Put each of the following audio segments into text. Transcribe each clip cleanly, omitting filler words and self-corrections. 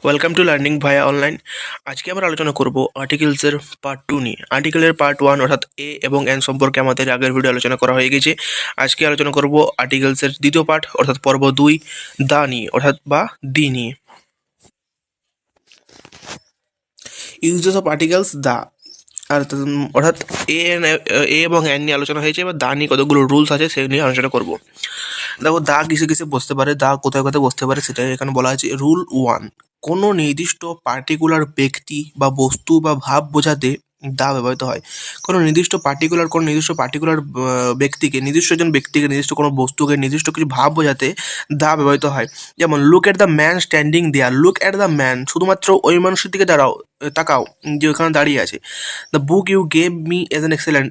Welcome to learning via online. আজকে আমরা আলোচনা করব আর্টিকেলসের পার্ট 2 নিয়ে। আর্টিকেলের পার্ট 1 অর্থাৎ এ এবং এন সম্পর্কে আমাদের আগের ভিডিও আলোচনা করা হয়ে গেছে। আজকে আলোচনা করব আর্টিকেলসের দ্বিতীয় পার্ট অর্থাৎ পর্ব 2 দা নিয়ে অর্থাৎ বা দি নিয়ে। ইউজেস অফ আর্টিকেলস দা অর্থাৎ এ এবং এন নিয়ে আলোচনা হয়েছে, এবার দা নিয়ে কতগুলো রুলস আছে সেই নিয়ে আলোচনা করব। দেখো, দা কিসে কিসে বসতে পারে, দা কোথায় কোথায় বসতে পারে সেটা এখানে বলা আছে। রুল 1, কোনো নির্দিষ্ট পার্টিকুলার ব্যক্তি বা বস্তু বা ভাব বোঝাতে দা ব্যবহৃত হয়। কোনো নির্দিষ্ট পার্টিকুলার ব্যক্তিকে, নির্দিষ্ট একজন ব্যক্তিকে, নির্দিষ্ট কোনো বস্তুকে, নির্দিষ্ট কিছু ভাব বোঝাতে দা ব্যবহৃত হয়। যেমন look at the man standing there, look at the man, শুধুমাত্র ওই মানুষের দিকে তাকাও যে ওখানে দাঁড়িয়ে আছে। The book you gave me as an excellent,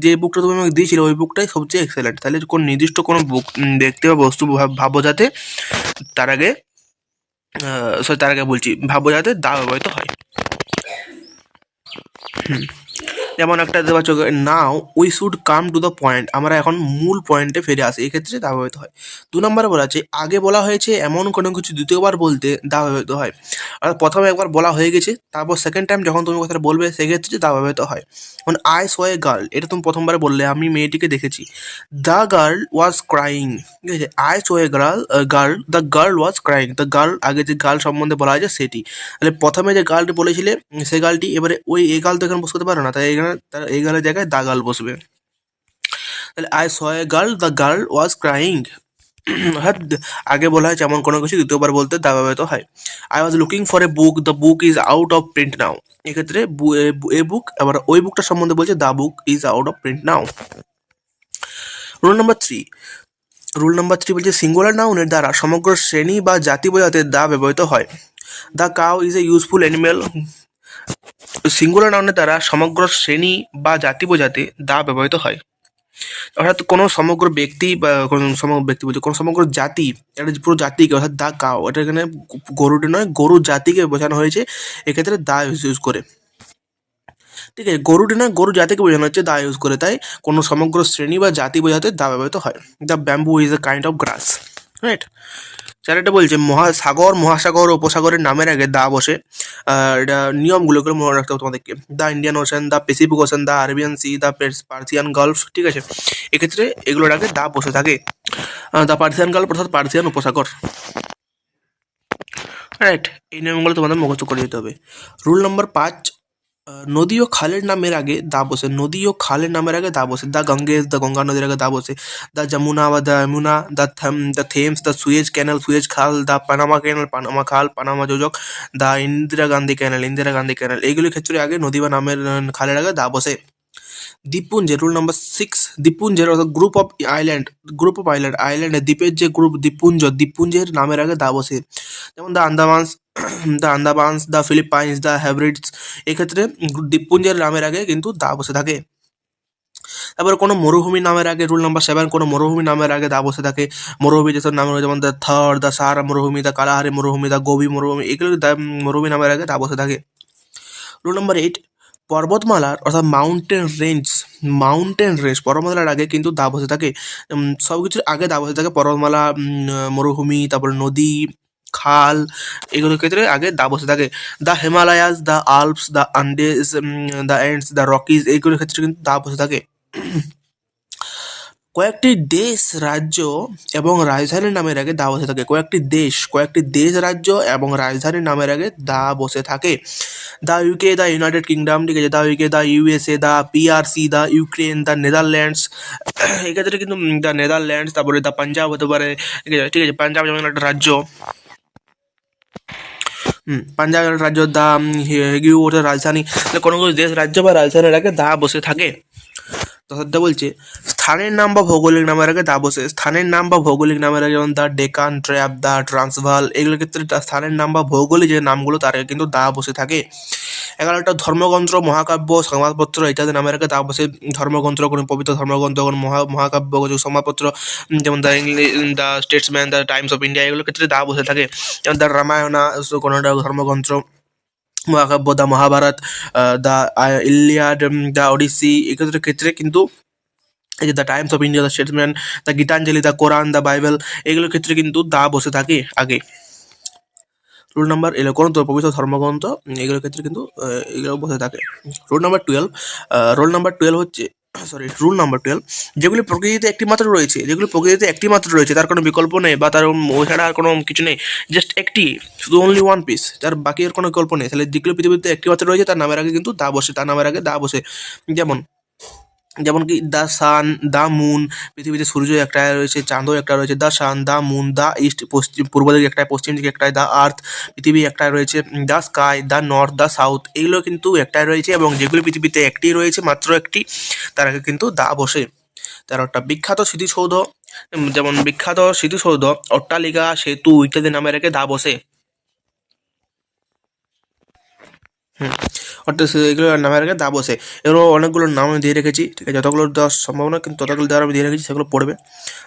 যে বুকটা তুমি আমাকে দিয়েছিলে ওই বুকটাই সবচেয়ে এক্সেলেন্ট। তাহলে কোন নির্দিষ্ট কোনো বুক ব্যক্তি বা বস্তু ভাব বোঝাতে তার আগে বলছি ভাব বোঝাতে দা ব্যবহৃত হয়। যেমন একটা দেওয়া চোখে, now we should come to the point, আমরা এখন মূল পয়েন্টে ফিরে আসি, এক্ষেত্রে দা ব্যবহৃত হয়। 2 নম্বরে বলা আছে, আগে বলা হয়েছে এমন কোনো কিছু দ্বিতীয়বার বলতে দা ব্যবহৃত হয়। আর প্রথমে একবার বলা হয়ে গেছে, তারপর সেকেন্ড টাইম যখন তুমি কথাটা বলবে সেক্ষেত্রে দা ব্যবহৃত হয়। যেমন আই স এ গার্ল, এটা তুমি প্রথমবারে বললে আমি মেয়েটিকে দেখেছি। দ্য গার্ল ওয়াজ ক্রাইং, ঠিক আছে। I saw a girl, the girl was crying, the girl, আগে যে গার্ল সম্বন্ধে বলা হয়েছে সেটি। তাহলে প্রথমে যে গার্লটি বলেছিলে সেই গার্লটি, এবারে ওই এ গার্ল তো এখানে বসতে পারো না, তাই এখানে তার এই গার্লের জায়গায় দা গার্ল বসবে। তাহলে I saw a girl, the girl was crying. হ্যাঁ, আগে বলা হয়েছে এমন কোনো কিছু দ্বিতীয়বার বলতে দা ব্যবহৃত হয়। I was looking for a book, the book is out of print now, এক্ষেত্রে এ বুক, আবার ওই বুকটার সম্বন্ধে বলছে the book is out of print now. Rule number 3, বলছে সিঙ্গুলার নাউনের দ্বারা সমগ্র শ্রেণী বা জাতি বোঝাতে দা ব্যবহৃত হয়। The cow is a useful animal, singular নাউনের দ্বারা সমগ্র শ্রেণী বা জাতি বোঝাতে দা ব্যবহৃত হয়। অর্থাৎ কোনো সমগ্র ব্যক্তি বা কোনো সমগ্র ব্যক্তি বলছে কোনো সমগ্র জাতি, একটা পুরো জাতিকে, অর্থাৎ দা কাউ, এটা এখানে গরুটি নয়, গরু জাতিকে বোঝানো হয়েছে, এক্ষেত্রে দা ইউজ করে। ঠিক আছে, গরুটি নয়, গরু জাতিকে বোঝানো হচ্ছে দা ইউজ করে, তাই কোনো সমগ্র শ্রেণী বা জাতি বোঝাতে দা ব্যবহৃত হয়। The bamboo is a kind of glass, right. এটা বলছে মহাসাগর ও উপসাগরের নামের আগে দা বসে। এটা নিয়মগুলোকে মনে রাখতে হবে তোমাদেরকে। The Indian Ocean, the Pacific Ocean, the Arabian Sea, the Persian Gulf, ঠিক আছে। এক্ষেত্রে এগুলোর আগে দা বসে থাকে। দ্য পার্সিয়ান গালফ অর্থাৎ পার্সিয়ান উপসাগর, রাইট। এই নিয়মগুলো তোমাদের মুখস্থ করে দিতে হবে। রুল নাম্বার 5, নদী ও খালের নামের আগে দা বসে, নদী ও খালের নামের আগে দা বসে। দ্য গঙ্গেস, দ্য গঙ্গা নদীর আগে দা বসে। দ্য যমুনা বা the Yamuna, the Thames, the Suez Canal, Suez খাল, দ্য পানামা ক্যানেল, পানামা খাল, পানামা যোজক, the Indira Gandhi canal, Indira Gandhi canal, এইগুলির ক্ষেত্রে আগে নদী বা নামের খালের আগে দা বসে। দ্বীপপুঞ্জের রুল নাম্বার 6, দ্বীপপুঞ্জের অর্থাৎ আইল্যান্ডের দ্বীপের যে গ্রুপ দ্বীপপুঞ্জের নামের আগে দা বসে। যেমন দ্য আন্দামানস, দ্য ফিলিপাইন্স, দ্য হ্যাব্রিডস, এক্ষেত্রে দ্বীপপুঞ্জের নামের আগে কিন্তু দা বসে থাকে। তারপরে কোনো মরুভূমি নামের আগে রুল নাম্বার 7, কোনো মরুভূমি নামের আগে দা বসে থাকে। মরুভূমি যেসব নাম যেমন দ্য থর, দ্য সাহারা মরুভূমি, দ্য কালাহারি মরুভূমি, দ্য গোবি মরুভূমি, এগুলো মরুভূমি নামের আগে দা বসে থাকে। রুল নাম্বার 8, পর্বতমালার অর্থাৎ মাউন্টেন রেঞ্জ পর্বতমালার আগে কিন্তু দা বসে থাকে। সব কিছুর আগে দা বসে থাকে, পর্বতমালা, মরুভূমি, তারপর নদী, খাল, এগুলোর ক্ষেত্রে আগে দা বসে থাকে। The Himalayas, the Alps, the Andes, the Andes, the Rockies, এইগুলোর ক্ষেত্রে কিন্তু দা বসে থাকে। কয়েকটি দেশ, রাজ্য এবং রাজধানীর নামের আগে দা বসে থাকে। কয়েকটি দেশ, রাজ্য এবং রাজধানীর নামের আগে দা বসে থাকে। The UK, the United kingdom, ঠিক আছে। The UK, the USA, the PRC, the Ukraine, the Netherlands, এক্ষেত্রে কিন্তু দ্য নেদারল্যান্ডস, তারপরে দ্য পাঞ্জাব হতে পারে, ঠিক আছে। পাঞ্জাব যেমন একটা রাজ্য, পাঞ্জাব একটা রাজ্য, দা হিগু ওটা রাজধানী। কোনো কোনো দেশ, রাজ্য বা রাজধানীর আগে দা বসে থাকে। তথা বলছে স্থানের নাম বা ভৌগোলিক নামের আগে দা বসে। স্থানের নাম বা ভৌগোলিক নামের আগে যেমন the Deccan trap, the Transvaal, এগুলোর ক্ষেত্রে স্থানের নাম বা ভৌগোলিক যে নামগুলো তার আগে কিন্তু দা বসে থাকে। 11টা ধর্মগ্রন্থ, মহাকাব্য, সংবাদপত্র ইত্যাদি নামের আগে দা বসে। ধর্মগ্রন্থ, কোনো পবিত্র ধর্মগ্রন্থ, কোনো মহাকাব্য, সংবাদপত্র যেমন the Statesman, the Times of India, এগুলোর ক্ষেত্রে দা বসে থাকে। যেমন দ্য রামায়ণা, কোনো একটা ধর্মগ্রন্থ, মহাকাব্য, the Mahabharata, the Iliad, the Odyssey, এগুলোর ক্ষেত্রে কিন্তু এই যে the Times of India, the Statesman, the Gitanjali, the Quran, the Bible, এগুলোর ক্ষেত্রে কিন্তু দা বসে থাকে আগে। রুল নাম্বার 11 কোন পবিত্র ধর্মগ্রন্থ এগুলোর ক্ষেত্রে কিন্তু এগুলো বসে থাকে। রোল নাম্বার 12 হচ্ছে রুল নাম্বার 12, যেগুলি প্রকৃতিতে একটি মাত্র রয়েছে, তার কোনো বিকল্প নেই বা তার ছাড়া আর কোনো কিছু নেই, জাস্ট একটি, শুধু অনলি ওয়ান পিস, তার বাকি আর কোনো বিকল্প নেই। তাহলে যেগুলো পৃথিবীতে একটি মাত্র রয়েছে তার নামের আগে কিন্তু দা বসে। যেমন কি দ্য সান, দ্য মুন, পৃথিবীতে সূর্য একটা রয়েছে, চাঁদও একটা রয়েছে, the sun, the moon, the east, পশ্চিম পূর্ব দিকে একটাই, পশ্চিম দিকে একটাই, দ্য আর্থ, পৃথিবী একটাই রয়েছে, the sky, the north, the south, এগুলো কিন্তু একটাই রয়েছে, এবং যেগুলো পৃথিবীতে একটি রয়েছে, মাত্র একটি, তার আগে কিন্তু দা বসে। 13টা বিখ্যাত স্মৃতিসৌধ, যেমন বিখ্যাত স্মৃতিসৌধ, অট্টালিকা, সেতু ইত্যাদি নামের আগে দা বসে। অর্থাৎ এগুলো নামের আগে দা বসে। এগুলো অনেকগুলো নাম আমি দিয়ে রেখেছি, ঠিক আছে, যতগুলো দেওয়ার সম্ভব না কিন্তু ততগুলো দেওয়ার আমি দিয়ে রেখেছি, সেগুলো পড়বে।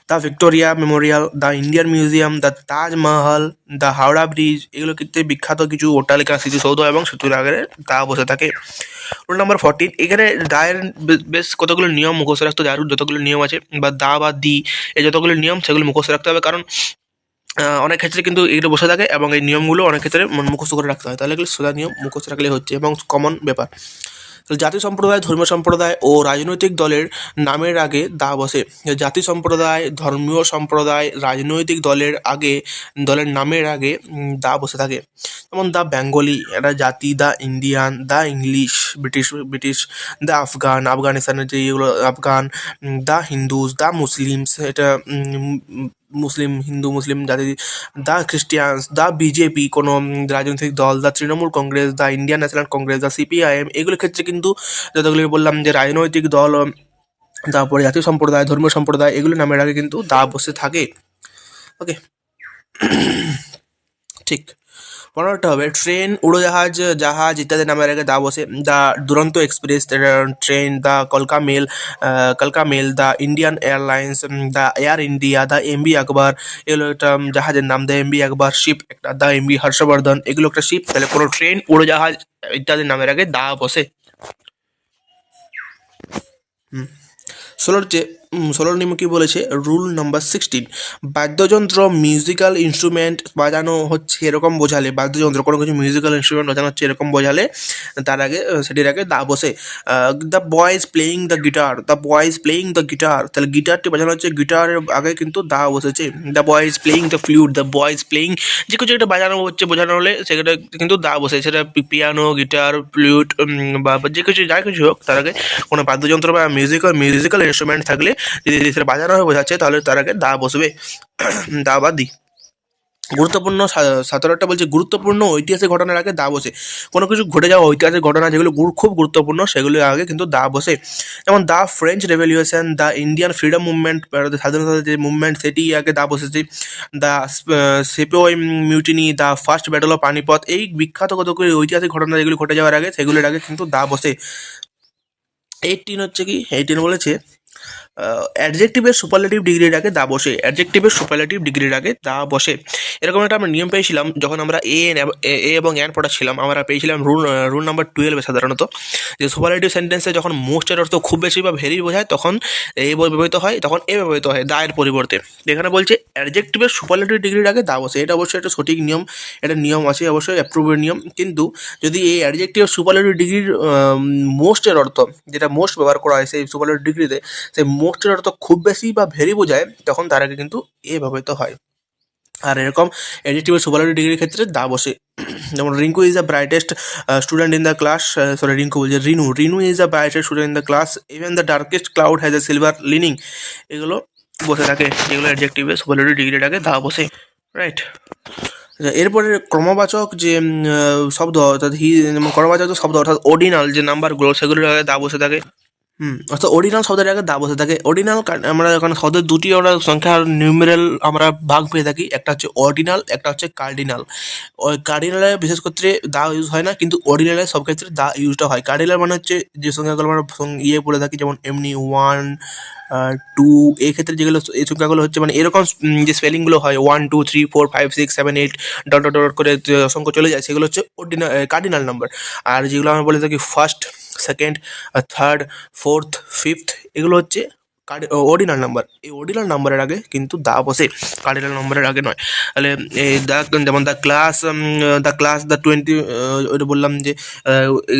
The Victoria Memorial, the Indian museum, the Taj Mahal, the Howrah bridge, এগুলো কিন্তু বিখ্যাত কিছু অট্টালিকা, স্মৃতিসৌধ এবং সেতুর আগে দা বসে থাকে। রুল নাম্বার 14, এখানে দায়ের বেশ কতগুলো নিয়ম মুখস্থ রাখতে হবে, যতগুলো নিয়ম আছে, বা দা বা দি, এই যতগুলো নিয়ম সেগুলো মুখস্থ রাখতে হবে, কারণ অনেক ক্ষেত্রে কিন্তু এগুলো বসে থাকে এবং এই নিয়মগুলো অনেক ক্ষেত্রে মুখস্থ করে রাখতে হয়, তাহলে এগুলো সোজা নিয়ম মুখস্থ রাখলে হচ্ছে এবং কমন ব্যাপার। জাতি সম্প্রদায়, ধর্মীয় সম্প্রদায় ও রাজনৈতিক দলের নামের আগে দা বসে। জাতি সম্প্রদায়, ধর্মীয় সম্প্রদায়, রাজনৈতিক দলের নামের আগে দা বসে থাকে। যেমন দ্য বেঙ্গলি একটা জাতি, the Indian, the English British, the আফগানিস্তানের যে এগুলো Afghan, the Hindus, the Muslims এটা হিন্দু মুসলিম জাতি, দ্য খ্রিস্টিয়ানস, দ্য বিজেপি কোনো রাজনৈতিক দল, the Trinamool Congress, the Indian national Congress, the CPIM, এগুলোর ক্ষেত্রে কিন্তু যতগুলি বললাম যে রাজনৈতিক দল, তারপরে জাতীয় সম্প্রদায়, ধর্মীয় সম্প্রদায়, এগুলো নামের আগে কিন্তু দা বসে থাকে। ওকে, ঠিক। 15টা হবে ট্রেন, উড়োজাহাজ, জাহাজ ইত্যাদি নামের আগে দা বসে। The Duronto express train, the কলকা mail, the Indian Airlines, the Air India, the MV Akbar, এগুলো একটা জাহাজের নাম। দ্য এমবি আকবর শিপ একটা, দ্য এমবি হর্ষবর্ধন, এগুলো একটা শিপ। তাহলে কোনো ট্রেন, উড়োজাহাজ ইত্যাদি নামের আগে দা বসে। 16 নিয়ম কি বলেছে, রুল নাম্বার 16, বাদ্যযন্ত্র, মিউজিক্যাল ইনস্ট্রুমেন্ট বাজানো হচ্ছে এরকম বোঝালে, বাদ্যযন্ত্র কোনো কিছু মিউজিক্যাল ইনস্ট্রুমেন্ট বাজানো হচ্ছে এরকম বোঝালে তার আগে সেটির আগে দা বসে। The boys playing the guitar, তাহলে গিটারটি বাজানো হচ্ছে, গিটারের আগে কিন্তু দা বসেছে। The boys playing the flute, যে কিছু একটা বাজানো হচ্ছে বোঝানো হলে সেটা কিন্তু দা বসে, সেটা পিয়ানো, গিটার, ফ্লুট বা যে কিছু যাই কিছু হোক, তার আগে কোনো বাদ্যযন্ত্র বা মিউজিক্যাল ইনস্ট্রুমেন্ট থাকলে যদি সেটা বাজানো হয়ে বোঝাচ্ছে তাহলে তার আগে দা বসবে, দা বা দি। গুরুত্বপূর্ণ 17টা বলছে গুরুত্বপূর্ণ ঐতিহাসিক ঘটনার আগে দা বসে। কোনো কিছু ঘটে যাওয়া ঐতিহাসিক ঘটনা যেগুলো খুব গুরুত্বপূর্ণ সেগুলোর আগে কিন্তু দা বসে। যেমন the French revolution, the Indian freedom movement, স্বাধীনতার যে মুভমেন্ট সেটি আগে দা বসেছে। The sepoy mutiny, the first battle of Panipat, এই বিখ্যাত কতগুলি ঐতিহাসিক ঘটনা যেগুলি ঘটে যাওয়ার আগে সেগুলির আগে কিন্তু দা বসে। 18 হচ্ছে কি, 18 বলেছে অ্যাডজেক্টিভের সুপারলেটিভ ডিগ্রির আগে দা বসে। এরকম একটা আমরা নিয়ম পেয়েছিলাম যখন আমরা এ এবং এন পড়াচ্ছিলাম, আমরা পেয়েছিলাম রুল নাম্বার 12 সাধারণত, যে সুপারলেটিভ সেন্টেন্সে যখন মোস্টের অর্থ খুব বেশি বা ভেরি বোঝায় তখন এ ব্যবহৃত হয়, তখন এ ব্যবহৃত হয় দায়ের পরিবর্তে। এখানে বলছে অ্যাডজেক্টিভের সুপারলেটিভ ডিগ্রির আগে দা বসে, এটা অবশ্যই একটা সঠিক নিয়ম, এটা নিয়ম আছে অবশ্যই অ্যাপ্রুভের নিয়ম। কিন্তু যদি এই অ্যাডজেক্টিভ সুপারলেটিভ ডিগ্রির মোস্টের অর্থ, যেটা মোস্ট ব্যবহার করা হয় সেই সুপারলেটিভ ডিগ্রিতে, সেই মোস্টের অর্থ খুব বেশি বা ভেরি বোঝায়, তখন তার আগে কিন্তু এ ব্যবহৃত হয়। আর এরকম অ্যাডজেক্টিভের সুপারলেটিভ ডিগ্রির ক্ষেত্রে দা বসে। যেমন Rinku is the brightest student in the class, Rinu is the brightest student in the class, even the darkest cloud has a silver lining, এগুলো বসে থাকে, যেগুলো অ্যাডজেক্টিভের সুপারলেটিভ ডিগ্রির আগে দা বসে, রাইট। এরপরে ক্রমবাচক যে শব্দ, অর্থাৎ ক্রমবাচক শব্দ অর্থাৎ অর্ডিনাল যে নাম্বারগুলো সেগুলোর আগে দা বসে থাকে। অর্থাৎ অর্ডিনাল শব্দের আগে দা বসে থাকে। অর্ডিনাল আমরা এখন শব্দের দুটি আমরা সংখ্যার নিউমেরাল আমরা ভাগ পেয়ে থাকি, একটা হচ্ছে অর্ডিনাল, একটা হচ্ছে কার্ডিনাল। ওই কার্ডিনালে বিশেষ ক্ষেত্রে দা ইউজ হয় না, কিন্তু অর্ডিনালে সব ক্ষেত্রে দা ইউজটা হয়। কার্ডিনাল মানে হচ্ছে যে সংখ্যাগুলো আমরা পড়ে থাকি, যেমন এমনি 1, 2, এই ক্ষেত্রে যেগুলো এই সংখ্যাগুলো হচ্ছে মানে এরকম যে স্পেলিংগুলো হয় 1, 2, 3, 4, 5, 6, 7, 8 ডট ডট ডট করে যে অসংখ্য চলে যায়, সেগুলো হচ্ছে কার্ডিনাল নাম্বার। আর যেগুলো আমরা বলে থাকি first, second, third, fourth, fifth, এগুলো হচ্ছে অর্ডিনাল নাম্বার, এই অর্ডিনাল নাম্বারের আগে কিন্তু দা বসে, কার্ডিনাল নাম্বারের আগে নয়। তাহলে এই দা, যেমন দ্য ক্লাস দ্য 20, ওইটা বললাম যে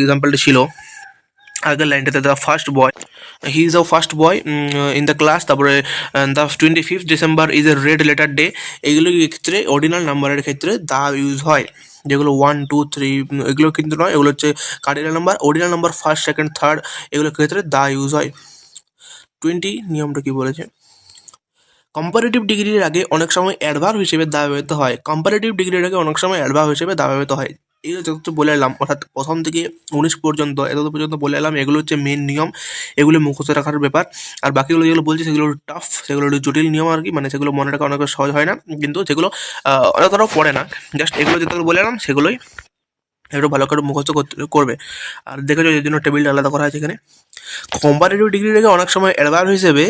এক্সাম্পলটা ছিল আগের লাইনটাতে, the first boy, he is a first boy in the class. তারপরে the 25th December is a red letter day. এগুলো ক্ষেত্রে অর্ডিনাল নাম্বারের ক্ষেত্রে দা ইউজ হয়। যেগুলো 1, 2, 3 এগুলো কিন্তু নয়, এগুলো হচ্ছে cardinal number. Ordinal number first, second, third এগুলোর ক্ষেত্রে দা ইউজ হয়। 20 নিয়মটা কি বলেছে, কম্পারেটিভ ডিগ্রির আগে অনেক সময় অ্যাডভার্ব হিসেবে দা ব্যবহৃত হয়। কম্পারেটিভ ডিগ্রির আগে অনেক সময় অ্যাডভার্ব হিসেবে দা ব্যবহৃত হয়। এগুলো যত বলে এলাম, অর্থাৎ প্রথম থেকে 19 পর্যন্ত এত পর্যন্ত বলে এলাম, এগুলো হচ্ছে মেন নিয়ম, এগুলো মুখস্থ রাখার ব্যাপার। আর বাকিগুলো যেগুলো বলছি সেগুলো টাফ, সেগুলো জটিল নিয়ম আর কি, মানে সেগুলো মনে রাখা অনেক সহজ হয় না, কিন্তু সেগুলো অতটাও পড়ে না। জাস্ট এগুলো যেগুলো বলে এলাম সেগুলোই একটু ভালো করে মুখস্থ করবে। আর দেখেছো এই জন্য টেবিলটা আলাদা করা হয়েছে এখানে। কম্পারেটিভ ডিগ্রির আগে অনেক সময় অ্যাডভার্ব হিসেবে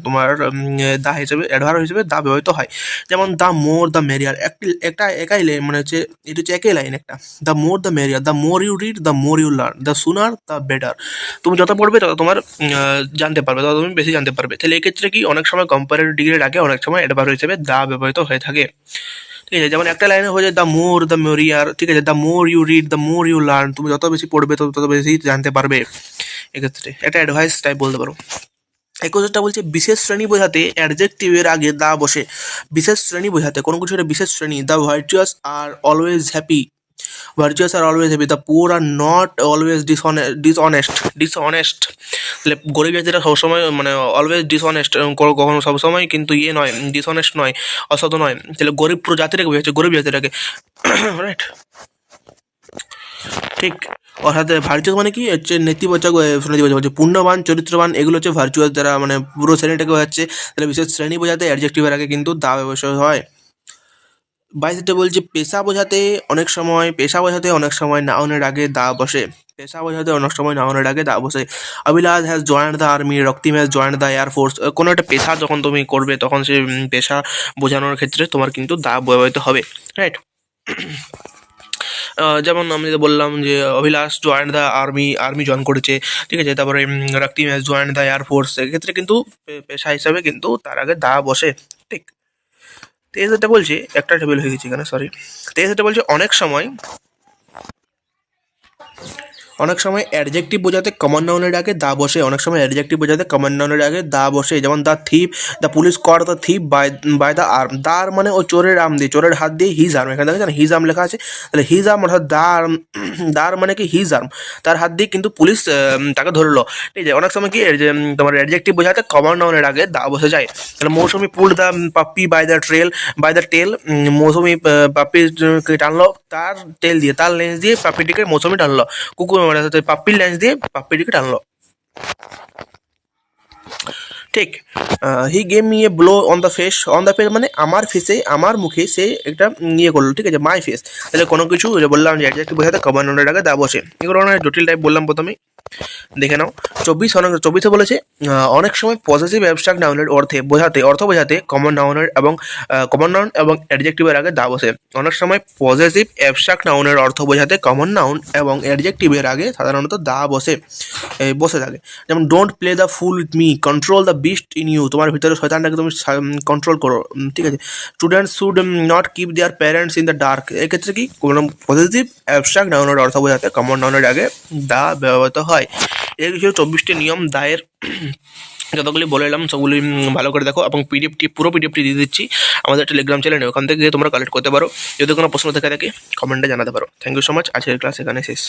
তোমার দা হিসেবে অ্যাডভার্ব হিসেবে দা ব্যবহৃত হয়। যেমন দ্য মোর দ্য মেরিয়ার, একাই লাইন, মানে হচ্ছে এটা হচ্ছে একই লাইন একটা, the more the merrier, the more you read the more you learn, the sooner the better. তুমি যত পড়বে তত তোমার জানতে পারবে, তত তুমি বেশি জানতে পারবে। তাহলে এক্ষেত্রে কি অনেক সময় কম্পারেটিভ ডিগ্রির আগে অনেক সময় অ্যাডভার্ব হিসেবে দা ব্যবহৃত হয়ে থাকে। ঠিক আছে, যেমন একটা লাইনে হয়ে যায় দ্য মোর দ্য মেরিয়ার, ঠিক আছে, the more you read the more you learn, তুমি যত বেশি পড়বে তত বেশি জানতে পারবে। এক্ষেত্রে একটা অ্যাডভাইস টাইপ বলতে পারো। 21টা বলছে বিশেষ শ্রেণী বোঝাতে অ্যাডজেক্টিভের আগে দা বসে। বিশেষ শ্রেণী বোঝাতে, কোনো কিছু একটা বিশেষ শ্রেণী, the virtuous are always happy, virtuous are always happy, the poor are not always dishonest. তাহলে গরিব জাতিরা সবসময় মানে অলওয়েজ ডিসঅনেস্ট, কখনো সবসময় কিন্তু ইয়ে নয়, ডিসঅনেস্ট নয়, অসৎ নয়। তাহলে গরিব পুরো জাতিটাকে বোঝাচ্ছে, গরিব জাতিটাকে, রাইট? ঠিক। অর্থাৎ ভার্চুয়াস মানে কি হচ্ছে নেতিবাচক, হচ্ছে পুণ্যবান, চরিত্রবান, এগুলো হচ্ছে ভার্চুয়াস দ্বারা মানে পুরো শ্রেণীটাকে বোঝাচ্ছে। তাহলে বিশেষ শ্রেণী বোঝাতে অ্যাডজেক্টিভের আগে কিন্তু দা ব্যবহার হয়। 22 বলছে পেশা বোঝাতে অনেক সময় নাউনের আগে দা বসে। পেশা বোঝাতে অনেক সময় নাউনের আগে দা বসে। Abhilash has joined the army, Raktim has joined the air force. কোনো একটা পেশা যখন তুমি করবে তখন সে পেশা বোঝানোর ক্ষেত্রে তোমার কিন্তু দা ব্যবহৃত হবে, রাইট? যেমন আমি যে বললাম যে অভিলাষ জয়েন্ট দ্য আর্মি জয়েন করেছে, ঠিক আছে। তারপরে রক্তিম হ্যাজ জয়েন্ট দ্য এয়ারফোর্স, এক্ষেত্রে কিন্তু পেশা হিসাবে কিন্তু তার আগে দা বসে, ঠিক। 23 বলছে, একটা টেবিল হয়ে গেছে এখানে, সরি। 23 বলছে অনেক সময় অ্যাডজেক্টিভ বোঝাতে কমন নাউনের আগে দা বসে। যেমন the thief, the police caught the thief by the arm. দার মানে ও চোরের আর্ম দিয়ে, চোরের হাত দিয়ে হিজ আর্ম, এখানে দেখেছেন হিজ আর্ম লেখা আছে। তাহলে হিজ আর্ম অর্থাৎ দার মানে কি হিজ আর্ম, তার হাত দিয়ে কিন্তু পুলিশ তাকে ধরলো, ঠিক আছে। অনেক সময় কি যে তোমার অ্যাডজেক্টিভ বোঝাতে কমন নাউনের আগে দা বসে যায়। তাহলে Mousumi pull the puppy by the tail, Mousumi পাপ্পিকে টানলো তার টেল দিয়ে, তার লেন্স দিয়ে পাপ্পিটিকে মৌসুমি টানলো, কুকুর মানে পাপ্পির লেন্স দিয়ে পাপ্পিটিকে টানলো, ঠিক। He gave me a blow on the face মানে আমার ফেসে, আমার মুখে সে একটা ইয়ে করলো, ঠিক আছে, মাই ফেস। তাহলে কোনো কিছু বললাম যে অ্যাডজেক্টিভ বোঝাতে কমন নাউনের আগে দা বসে। এগুলো অনেক জটিল টাইপ বললাম প্রথমেই, দেখে নাও। 24 বলেছে অনেক সময় পজেসিভ অ্যাবস্ট্রাক্ট নাউনের অর্থ বোঝাতে কমন নাউন এবং অ্যাডজেক্টিভের আগে দা বসে। অনেক সময় পজেসিভ অ্যাবস্ট্রাক্ট নাউনের অর্থ বোঝাতে কমন নাউন এবং অ্যাডজেক্টিভের আগে সাধারণত দা বসে থাকে। যেমন don't play the fool with me, control the beast in you, তোমার ভিতরে শয়তানটাকে তুমি কন্ট্রোল করো, ঠিক আছে। Students should not keep their parents in the dark, এক্ষেত্রে কি কোনো পজিটিভ অ্যাবস্ট্রাক্ট নাউনের অর্থ বোঝাতে কমন নাউনের আগে দা ব্যবহৃত হয়। এই বিষয়ে 24টি নিয়ম দায়ের যতগুলি বলে এলাম সবগুলি ভালো করে দেখো, এবং পুরো পিডিএফটি দিয়ে দিচ্ছি আমাদের টেলিগ্রাম চ্যানেলে, ওখান থেকে তোমরা কালেক্ট করতে পারো। যদি কোনো প্রশ্ন থেকে থাকে কমেন্টে জানাতে পারো। থ্যাংক ইউ সো মাচ, আজকের ক্লাস এখানে শেষ।